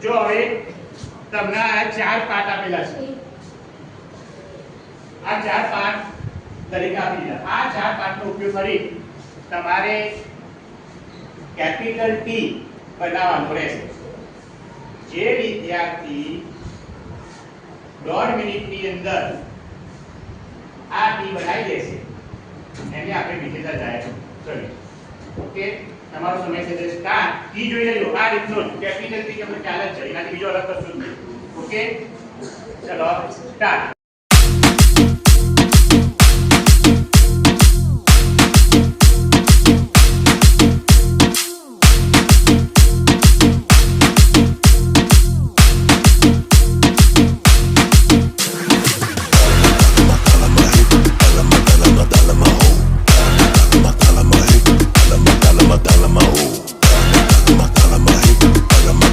જો હવે તમને આ ચાર પાર્ટ આપેલા છે, આ ચાર પાર્ટ તરીકે આપી દીધા. આ ચાર પાર્ટનો ઉપયોગ કરી તમારે કેપિટલ ટી બનાવવાનો રહેશે. જે વિદ્યાર્થી 1.5 મિનિટની અંદર આ ટી બનાવી દેશે એને આપણે વિજેતા જાહેર કરીએ. ઓકે, તમારો સમય છે સ્ટાર્ટ. ટી જોઈ લેજો આ રીતનો કેપિટલ ટી તમને ખ્યાલ જ છે, એનાથી બીજો અલગ કશું જ નહીં. ઓકે, ચલો સ્ટાર્ટ.